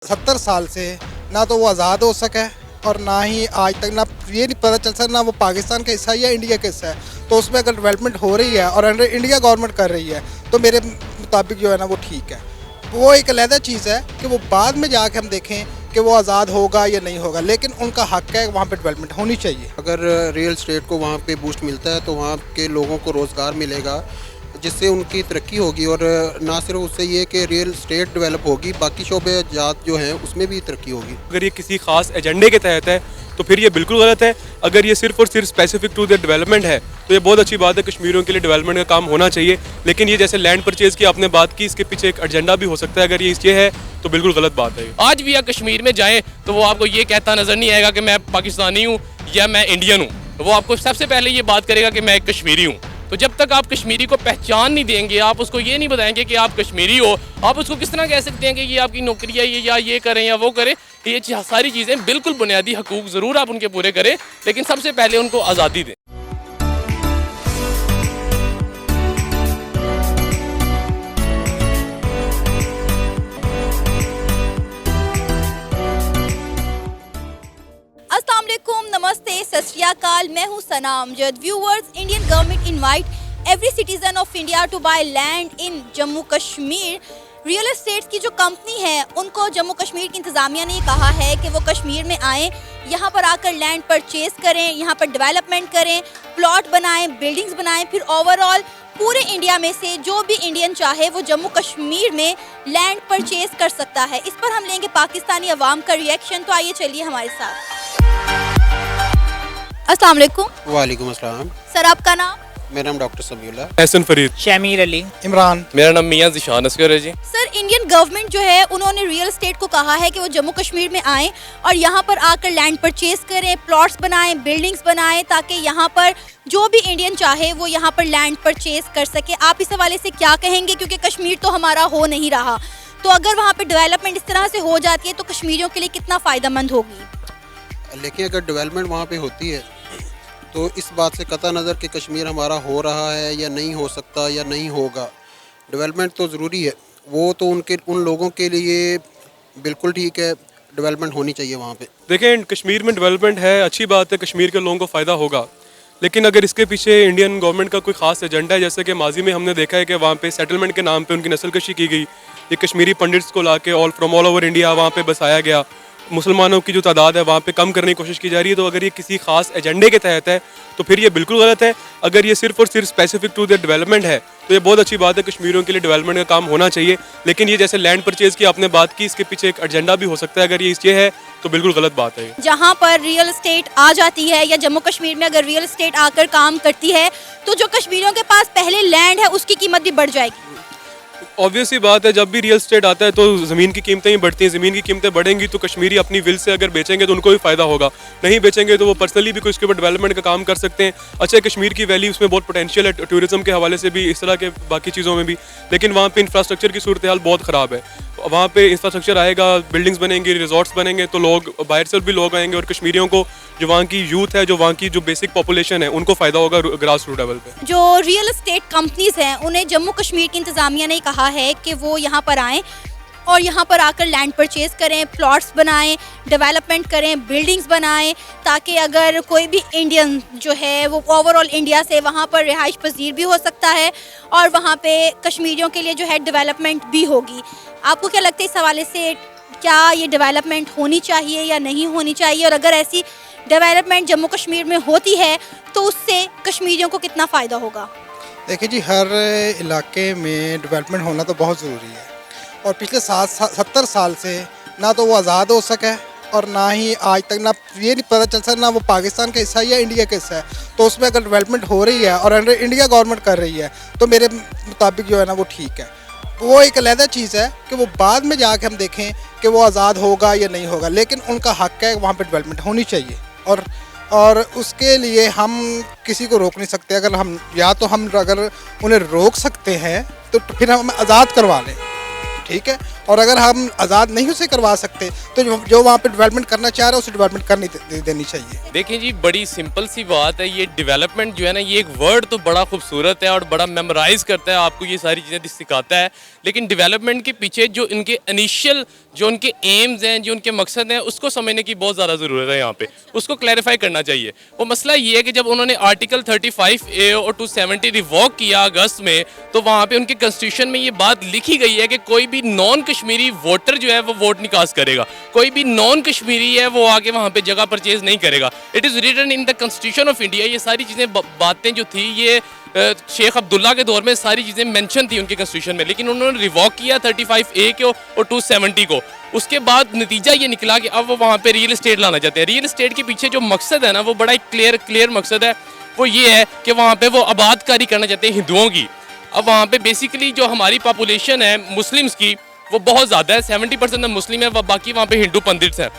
70 साल से ना तो वो आज़ाद हो सका है और ना ही आज तक ना ये नहीं पता चल सका ना वो पाकिस्तान का हिस्सा है या इंडिया का हिस्सा है। तो उसमें अगर डेवलपमेंट हो रही है और अंडर इंडिया गवर्नमेंट कर रही है तो मेरे मुताबिक जो है ना वो ठीक है। वो एक अलहदा चीज़ है कि वो बाद में जाके हम देखें कि वो आज़ाद होगा या नहीं होगा, लेकिन उनका हक है वहाँ पे डेवलपमेंट होनी चाहिए। अगर रियल स्टेट को वहाँ पे बूस्ट मिलता है तो वहाँ के लोगों को रोज़गार मिलेगा, जिससे उनकी तरक्की होगी। और ना सिर्फ उससे ये कि रियल स्टेट डेवलप होगी, बाकी शोबे जात जो हैं उसमें भी तरक्की होगी। अगर ये किसी खास एजेंडे के तहत है तो फिर ये बिल्कुल गलत है। अगर ये सिर्फ और सिर्फ स्पेसिफिक टू द डेवलपमेंट है तो ये बहुत अच्छी बात है, कश्मीरियों के लिए डेवलपमेंट का काम होना चाहिए। लेकिन ये जैसे लैंड परचेज की आपने बात की, इसके पीछे एक एजेंडा भी हो सकता है। अगर ये है तो बिल्कुल गलत बात है। आज भी आप कश्मीर में जाएं तो वो आपको ये कहता नजर नहीं आएगा कि मैं पाकिस्तानी हूँ या मैं इंडियन हूँ। वो आपको सबसे पहले ये बात करेगा कि मैं एक कश्मीरी हूँ। तो जब तक आप कश्मीरी को पहचान नहीं देंगे, आप उसको ये नहीं बताएंगे कि आप कश्मीरी हो, आप उसको किस तरह कह सकते हैं कि ये आपकी नौकरी है या ये करें या वो करें। ये सारी चीज़ें बिल्कुल बुनियादी हकूक ज़रूर आप उनके पूरे करें, लेकिन सबसे पहले उनको आज़ादी दें। अस्सलाम वालेकुम, नमस्ते, सत श्री अकाल। मैं हूं Sana Amjad. Viewers, Indian government invite every citizen of India to buy land in Jammu Kashmir. Real estates की जो कंपनी है उनको जम्मू कश्मीर की इंतज़ामिया ने कहा है कि वो कश्मीर में आएँ, यहाँ पर आकर लैंड परचेज करें, यहाँ पर डेवलपमेंट करें, प्लॉट बनाएं, बिल्डिंग्स बनाएं, फिर ओवरऑल पूरे इंडिया में से जो भी इंडियन चाहे वो जम्मू कश्मीर में लैंड परचेज कर सकता है। इस पर हम लेंगे पाकिस्तानी अवाम का रिएक्शन, तो आइए चलिए हमारे साथ। अस्सलाम वालेकुम। वालेकुम अस्सलाम। सर, आपका नाम? मेरा नाम डॉक्टर समीउल्लाह। एहसन फरीद। शमीर अली। इमरान। मेरा नाम मियां ज़िशान असगर है जी। सर, इंडियन गवर्नमेंट जो है उन्होंने रियल एस्टेट को कहा है कि वो जम्मू कश्मीर में आएँ और यहाँ पर आकर लैंड परचेज करें, प्लॉट्स बनाएं, बिल्डिंग्स बनाएं, ताकि यहाँ पर जो भी इंडियन चाहे वो यहाँ पर लैंड परचेज कर सके। आप इस हवाले से क्या कहेंगे, क्योंकि कश्मीर तो हमारा हो नहीं रहा, तो अगर वहाँ पर डेवलपमेंट इस तरह से हो जाती है तो कश्मीरियों के लिए कितना फ़ायदेमंद होगी? लेकिन अगर डेवलपमेंट वहाँ पे होती है तो इस बात से कतई नज़र कि कश्मीर हमारा हो रहा है या नहीं हो सकता या नहीं होगा, डेवलपमेंट तो ज़रूरी है। वो तो उन लोगों के लिए बिल्कुल ठीक है, डेवलपमेंट होनी चाहिए वहाँ पे। देखें, कश्मीर में डेवलपमेंट है, अच्छी बात है, कश्मीर के लोगों को फ़ायदा होगा। लेकिन अगर इसके पीछे इंडियन गवर्नमेंट का कोई ख़ास एजेंडा है, जैसे कि माजी में हमने देखा है कि वहाँ पे सेटलमेंट के नाम पे उनकी नस्लकशी की गई, ये कश्मीरी पंडित्स को लाके ऑल ओवर इंडिया वहाँ पे बसाया गया, मुसलमानों की जो तादाद है वहाँ पे कम करने की कोशिश की जा रही है। तो अगर ये किसी खास एजेंडे के तहत है तो फिर ये बिल्कुल गलत है। अगर ये सिर्फ और सिर्फ स्पेसिफिक टू द डेवलपमेंट है तो ये बहुत अच्छी बात है, कश्मीरियों के लिए डेवलपमेंट का काम होना चाहिए। लेकिन ये जैसे लैंड परचेज की आपने बात की, इसके पीछे एक एजेंडा भी हो सकता है। अगर ये है तो बिल्कुल गलत बात है। जहाँ पर रियल एस्टेट आ जाती है या जम्मू कश्मीर में अगर रियल एस्टेट आकर काम करती है तो जो कश्मीरियों के पास पहले लैंड है उसकी कीमत भी बढ़ जाएगी। ऑब्वियस ही बात है, जब भी रियल स्टेट आता है तो ज़मीन की कीमतें ही बढ़ती हैं। ज़मीन की कीमतें बढ़ेंगी तो कश्मीरी अपनी विल से अगर बेचेंगे तो उनको भी फ़ायदा होगा, नहीं बेचेंगे तो वो पर्सनली भी कुछ उसके ऊपर डेवलपमेंट का काम कर सकते हैं। अच्छा, कश्मीर की वैली उसमें बहुत पोटेंशियल है, टूरिज्म के हवाले से भी, इस तरह के बाकी चीज़ों में भी। लेकिन वहाँ पे इंफ्रास्ट्रक्चर की सूरत हाल बहुत ख़राब है। वहाँ पे इंफ्रास्ट्रक्चर आएगा, बिल्डिंग्स बनेंगी, रिजॉर्ट्स बनेंगे तो लोग बाहर से भी लोग आएंगे और कश्मीरियों को, जो वहाँ की यूथ है, जो वहाँ की जो बेसिक पॉपुलेशन है, उनको फ़ायदा होगा ग्रास रूट लेवल पे। जो रियल एस्टेट कंपनीज हैं उन्हें जम्मू कश्मीर की इंतज़ामिया ने कहा है कि वो यहाँ पर आएँ और यहाँ पर आकर लैंड परचेज करें, प्लॉट्स बनाएं, डेवलपमेंट करें, बिल्डिंग्स बनाएं, ताकि अगर कोई भी इंडियन जो है वो ओवरऑल इंडिया से वहाँ पर रिहाइश पजीर भी हो सकता है और वहाँ पे कश्मीरियों के लिए जो है डेवलपमेंट भी होगी। आपको क्या लगता है इस हवाले से, क्या ये डेवलपमेंट होनी चाहिए या नहीं होनी चाहिए? और अगर ऐसी डेवलपमेंट जम्मू कश्मीर में होती है तो उससे कश्मीरियों को कितना फ़ायदा होगा? देखिए जी, हर इलाके में डेवलपमेंट होना तो बहुत ज़रूरी है और पिछले 70 साल से ना तो वो आज़ाद हो सका है और ना ही आज तक ना ये नहीं पता चल सका ना वो पाकिस्तान का हिस्सा है या इंडिया का हिस्सा है। तो उसमें अगर डेवलपमेंट हो रही है और अंडर इंडिया गवर्नमेंट कर रही है तो मेरे मुताबिक जो है ना वो ठीक है। वो एक अलहदा चीज़ है कि वो बाद में जाके हम देखें कि वो आज़ाद होगा या नहीं होगा, लेकिन उनका हक है वहाँ पर डेवलपमेंट होनी चाहिए। और उसके लिए हम किसी को रोक नहीं सकते। अगर हम अगर उन्हें रोक सकते हैं तो फिर हम आज़ाद करवा लें, ठीक है। और अगर हम आज़ाद नहीं उसे करवा सकते तो जो वहाँ पे डेवलपमेंट करना चाह रहा है उसे डेवलपमेंट करनी देनी चाहिए। देखिए जी, बड़ी सिंपल सी बात है, ये डेवलपमेंट जो है ना, ये एक वर्ड तो बड़ा खूबसूरत है और बड़ा मेमोराइज करता है, आपको ये सारी चीज़ें सिखाता है, लेकिन डेवलपमेंट के पीछे जो इनके इनिशियल जो उनके एम्स हैं, जो उनके मकसद हैं, उसको समझने की बहुत ज़्यादा ज़रूरत है। यहाँ पे उसको क्लैरिफाई करना चाहिए। वो मसला ये है कि जब उन्होंने आर्टिकल 35A और 270 रिवॉक किया अगस्त में, तो वहाँ पे उनके कॉन्स्टिट्यूशन में ये बात लिखी गई है कि कोई भी नॉन कश्मीरी वोटर जो है वो वोट निकास करेगा, कोई भी नॉन कश्मीरी है वो आके वहाँ पे जगह परचेज नहीं करेगा। It is written in the constitution of India. ये सारी चीज़ें बातें जो थी ये शेख अब्दुल्ला के दौर में सारी चीज़ें मेंशन थी उनके कॉन्स्टिट्यूशन में, लेकिन उन्होंने रिवॉक किया 35A को और 270 को। उसके बाद नतीजा ये निकला कि अब वो वहाँ पे रियल एस्टेट लाना चाहते हैं। रियल एस्टेट के पीछे जो मकसद है ना, वो बड़ा एक क्लियर मकसद है। वो ये है कि वहाँ पे वो आबादकारी करना चाहते हैं हिंदुओं की। अब वहाँ पे बेसिकली जो हमारी पॉपुलेशन है मुस्लिम्स की, वो बहुत ज़्यादा है, 70% मुस्लिम है, बाकी वहाँ पे हिंदू पंडित हैं।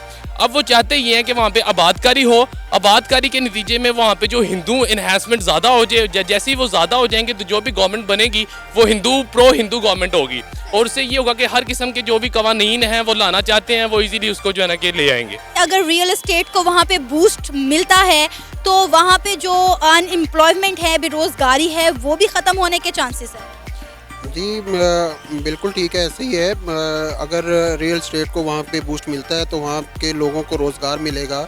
अब वो चाहते ये हैं कि वहाँ पे आबादकारी हो, आबादकारी के नतीजे में वहाँ पे जो हिंदू इन्हेंसमेंट ज़्यादा हो जाए, जैसे ही वो ज़्यादा हो जाएंगे तो जो भी गवर्नमेंट बनेगी वो प्रो हिंदू गवर्नमेंट होगी, और उससे ये होगा कि हर किस्म के जो भी कवानीन हैं वो लाना चाहते हैं वो इजीली उसको जो है ना कि ले आएंगे। अगर रियल एस्टेट को वहाँ पे बूस्ट मिलता है तो वहाँ पे जो अनएम्प्लॉयमेंट है, बेरोजगारी है, वो भी ख़त्म होने के चांसेस है। जी बिल्कुल ठीक है, ऐसे ही है। अगर रियल एस्टेट को वहाँ पे बूस्ट मिलता है तो वहाँ के लोगों को रोज़गार मिलेगा,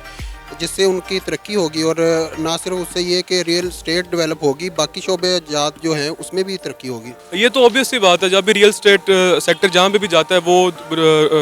जिससे उनकी तरक्की होगी, और ना सिर्फ उससे ये कि रियल एस्टेट डेवलप होगी, बाकी शोबे जात जो हैं उसमें भी तरक्की होगी। ये तो ऑब्वियस सी बात है, जब भी रियल स्टेट सेक्टर जहाँ पे भी जाता है वो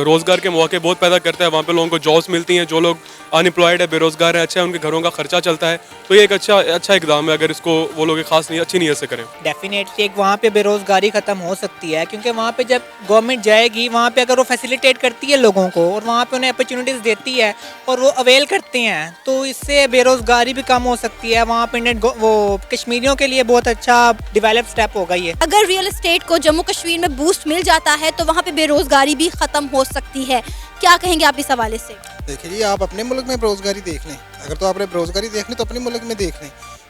रोज़गार के मौके बहुत पैदा करता है, वहाँ पे लोगों को जॉब्स मिलती हैं, जो लोग अनएम्प्लॉयड है, बेरोज़गार है, अच्छा है, उनके घरों का खर्चा चलता है। तो ये एक अच्छा इकदाम है अगर इसको वो लोग अच्छी नीयत से करें। डेफिनेटली एक वहाँ पे बेरोज़गारी ख़त्म हो सकती है, क्योंकि वहाँ पे जब गवर्नमेंट जाएगी वहाँ पे अगर वो फैसिलिटेट करती है लोगों को और वहाँ पे उन्हें अपॉर्चुनिटीज़ देती है और वो अवेल करते हैं, तो इससे बेरोज़गारी भी कम हो सकती है। वहाँ पे वो कश्मीरियों के लिए बहुत अच्छा डेवलप स्टेप होगा ये। अगर रियल एस्टेट को जम्मू कश्मीर में बूस्ट मिल जाता है तो वहाँ पे बेरोजगारी भी ख़त्म हो सकती है। क्या कहेंगे आप इस हवाले से? देखिए जी, आप अपने मुल्क में बेरोज़गारी देख लें, अगर तो आपने बेरोज़गारी देखनी तो अपने मुल्क में देख लें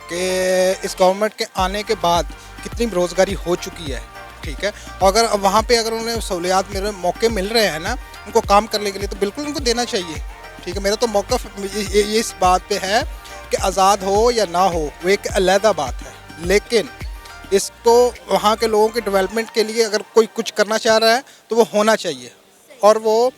कि इस गवर्नमेंट के आने के बाद कितनी बेरोज़गारी हो चुकी है, ठीक है। और अगर वहाँ पे अगर उन्हें सहूलियात मौके मिल रहे हैं ना उनको काम करने के लिए, तो बिल्कुल उनको देना चाहिए, ठीक है। मेरा तो मौक़िफ़ ये इस बात पे है कि आज़ाद हो या ना हो वो एक अलहदा बात है, लेकिन इसको वहाँ के लोगों के डेवलपमेंट के लिए अगर कोई कुछ करना चाह रहा है तो वो होना चाहिए, और वो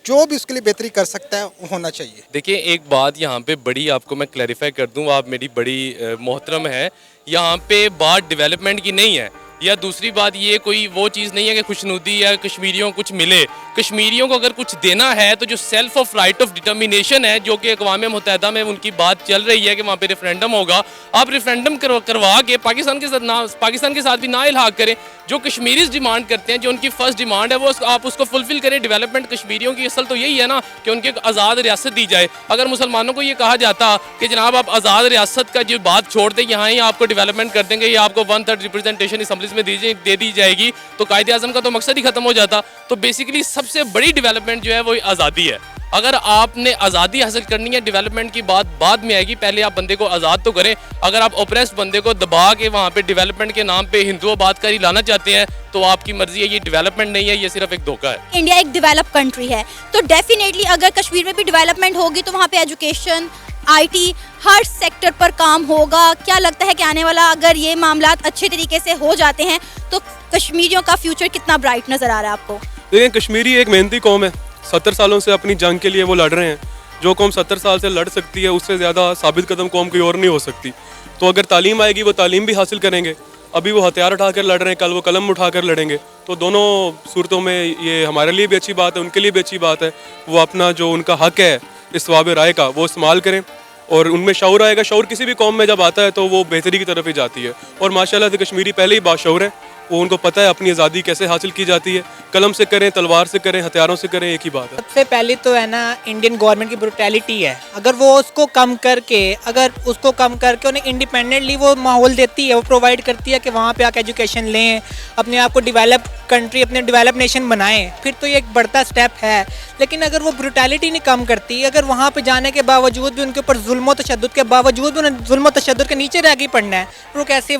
जो भी उसके लिए बेहतरी कर सकता है वो होना चाहिए। देखिए, एक बात यहाँ पे बड़ी आपको मैं क्लैरिफाई कर दूँ, आप मेरी बड़ी मोहतरम है, यहाँ पे बात डेवलपमेंट की नहीं है, या दूसरी बात ये कोई वो चीज़ नहीं है कि खुशनुदी या कश्मीरियों को कुछ मिले। कश्मीरियों को अगर कुछ देना है तो जो self of right of determination है, जो कि अक़वाम मुत्तहिदा में उनकी बात चल रही है कि वहाँ पे रेफरेंडम होगा, आप रेफरेंडम करवा के पाकिस्तान के साथ भी ना इल्हाक करें। जो कश्मीरीज डिमांड करते हैं, जो उनकी फर्स्ट डिमांड है, वो आप उसको फुलफिल करें। डेवलपमेंट कश्मीरियों की असल तो यही है ना कि उनकी आज़ाद रियासत दी जाए। अगर मुसलमानों को ये कहा जाता कि जनाब आप आज़ाद रियासत का जो बात छोड़ दें, यहाँ ही आपको डेवलपमेंट कर देंगे, या आपको 1/3 रिप्रेजेंटेशन असम्बलीज में दे दी जाएगी, तो कायदे आज़म का तो मकसद ही खत्म हो जाता। तो बेसिकली सबसे बड़ी डेवलपमेंट जो है वो आज़ादी है। अगर आपने आज़ादी हासिल करनी है, डेवलपमेंट की बात बाद में आएगी, पहले आप बंदे को आज़ाद तो करें। अगर आप ओप्रेस्ड बंदे को दबा के वहाँ पे डेवलपमेंट के नाम पे हिंदू आबादकारी लाना चाहते हैं तो आपकी मर्जी है, ये डेवलपमेंट नहीं है, ये सिर्फ एक धोखा है। इंडिया एक डेवलप कंट्री है, तो डेफिनेटली अगर कश्मीर में भी डेवलपमेंट होगी तो वहाँ पे एजुकेशन, IT, हर सेक्टर पर काम होगा। क्या लगता है कि आने वाला अगर ये मामला अच्छे तरीके से हो जाते हैं तो कश्मीरियों का फ्यूचर कितना ब्राइट नज़र आ रहा है आपको? देखिए, कश्मीरी एक मेहनती कौम है, 70 सालों से अपनी जंग के लिए वो लड़ रहे हैं। जो कौम 70 साल से लड़ सकती है उससे ज़्यादा साबित कदम कौम कोई और नहीं हो सकती। तो अगर तालीम आएगी वो तालीम भी हासिल करेंगे। अभी वो हथियार उठाकर लड़ रहे हैं, कल वो कलम उठाकर लड़ेंगे। तो दोनों सूरतों में ये हमारे लिए भी अच्छी बात है, उनके लिए भी अच्छी बात है। वो अपना जो उनका हक है इस्वाब राय का वो इस्तेमाल करें, और उनमें शऊर आएगा। शऊर किसी भी कौम में जब आता है तो वो बेहतरी की तरफ ही जाती है, और माशाल्लाह से कश्मीरी पहले ही बाशऊर है। वो उनको पता है अपनी आज़ादी कैसे हासिल की जाती है, कलम से करें, तलवार से करें, हथियारों से करें, एक ही बात है। सबसे पहले तो है ना इंडियन गवर्नमेंट की ब्रुटैलिटी है। अगर वो उसको कम करके उन्हें इंडिपेंडेंटली वो माहौल देती है, वो प्रोवाइड करती है कि वहाँ पे आके एजुकेशन लें, अपने आप को डेवलप कंट्री, अपने डेवलप नेशन बनाएं, फिर तो ये एक बढ़ता स्टेप है। लेकिन अगर वो ब्रुटैलिटी नहीं कम करती, अगर वहाँ पे जाने के बावजूद भी उनके ऊपर जुल्म व तशद्दुद के बावजूद भी उन्हें जुल्म व तशद्दुद के नीचे रह के पड़ना है, वो कैसे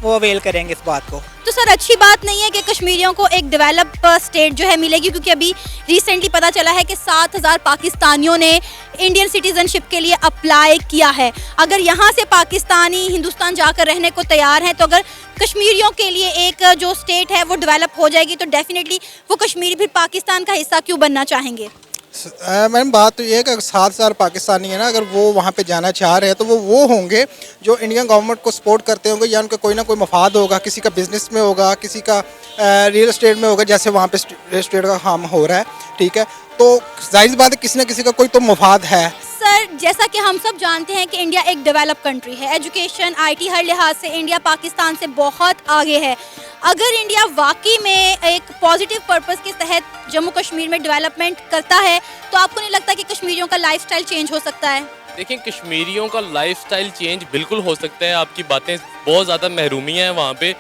वो अवेल करेंगे इस बात को। तो सर अच्छी बात नहीं है कि कश्मीरियों को एक डेवलप स्टेट जो है मिलेगी, क्योंकि अभी रिसेंटली पता चला है कि 7,000 पाकिस्तानियों ने इंडियन सिटीजनशिप के लिए अप्लाई किया है। अगर यहाँ से पाकिस्तानी हिंदुस्तान जाकर रहने को तैयार हैं, तो अगर कश्मीरियों के लिए एक जो स्टेट है वो डेवलप हो जाएगी तो डेफिनेटली वो कश्मीरी फिर पाकिस्तान का हिस्सा क्यों बनना चाहेंगे? मैम बात तो ये है कि 7,000 पाकिस्तानी है ना, अगर वो वहाँ पे जाना चाह रहे हैं तो वो होंगे जो इंडियन गवर्नमेंट को सपोर्ट करते होंगे, या उनका कोई ना कोई मफाद होगा, किसी का बिजनेस में होगा, किसी का रियल एस्टेट में होगा, जैसे वहाँ पे रियल एस्टेट का काम हो रहा है, ठीक है। तो जाहिर बात है किसी न किसी का कोई तो मफाद है। सर जैसा कि हम सब जानते हैं कि इंडिया एक डेवलप कंट्री है, एजुकेशन IT हर लिहाज से इंडिया पाकिस्तान से बहुत आगे है। अगर इंडिया वाकई में एक पॉजिटिव पर्पस के तहत जम्मू कश्मीर में डेवलपमेंट करता है तो आपको नहीं लगता कि कश्मीरियों का लाइफस्टाइल चेंज हो सकता है? देखिए कश्मीरियों का लाइफस्टाइल चेंज बिल्कुल हो सकता है। आपकी बातें बहुत ज़्यादा महरूमी हैं वहाँ पे।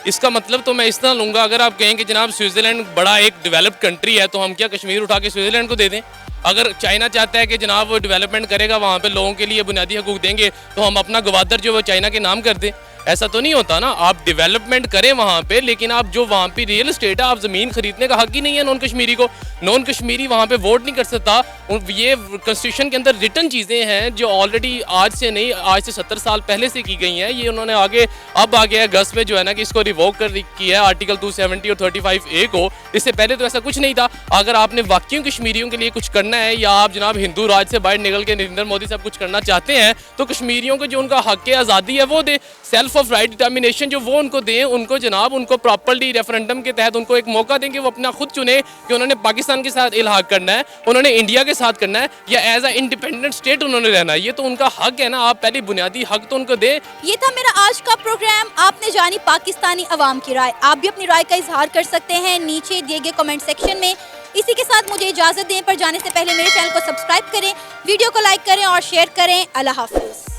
इसका मतलब तो मैं इस तरह लूँगा, अगर आप कहें कि जनाब स्विट्ज़रलैंड बड़ा एक डेवलप्ड कंट्री है तो हम क्या कश्मीर उठा के स्विट्ज़रलैंड को दे दें? अगर चाइना चाहता है कि जनाब वो डेवलपमेंट करेगा, वहाँ पे लोगों के लिए बुनियादी हकूक देंगे, तो हम अपना गवादर जो वो चाइना के नाम कर दें? ऐसा तो नहीं होता ना। आप डेवलपमेंट करें वहाँ पे, लेकिन आप जो वहाँ पे रियल एस्टेट है, आप ज़मीन खरीदने का हक ही नहीं है नॉन कश्मीरी को। नॉन कश्मीरी वहाँ पे वोट नहीं कर सकता। ये कॉन्स्टिट्यूशन के अंदर रिटर्न चीज़ें हैं जो ऑलरेडी आज से नहीं, आज से 70 साल पहले से की गई हैं। ये उन्होंने आगे अब आ गया है गस में जो है ना कि इसको रिवोक कर किया है आर्टिकल 270 और 35A को। इससे पहले तो ऐसा कुछ नहीं था। अगर आपने वाकई कश्मीरियों के लिए कुछ करना है, या आप जनाब हिंदू राज से बाहर निकल के नरेंद्र मोदी साहब कुछ करना चाहते हैं, तो कश्मीरियों को जो उनका हक है, आज़ादी है, वो दे। सेल्फ ऑफ राइट डिटर्मिनेशन जो वो उनको दें, उनको जनाब उनको प्रॉपर्ली रेफरेंडम के तहत उनको एक मौका देंगे, वो अपना खुद चुने कि उन्होंने पाकिस्तान के साथ इल्हाक करना है, उन्होंने इंडिया के साथ करना है, या एज अ इंडिपेंडेंट स्टेट उन्होंने रहना है। ये तो उनका हक है ना, आप पहले बुनियादी हक तो उनको दें। ये था मेरा आज का प्रोग्राम। आपने जानी पाकिस्तानी अवाम की राय। आप भी अपनी राय का इजहार कर सकते हैं नीचे दिए गए कमेंट सेक्शन में। इसी के साथ मुझे इजाज़त दें, पर जाने से पहले मेरे चैनल को सब्सक्राइब करें, वीडियो को लाइक करें और शेयर करें। अल्लाह हाफिज़।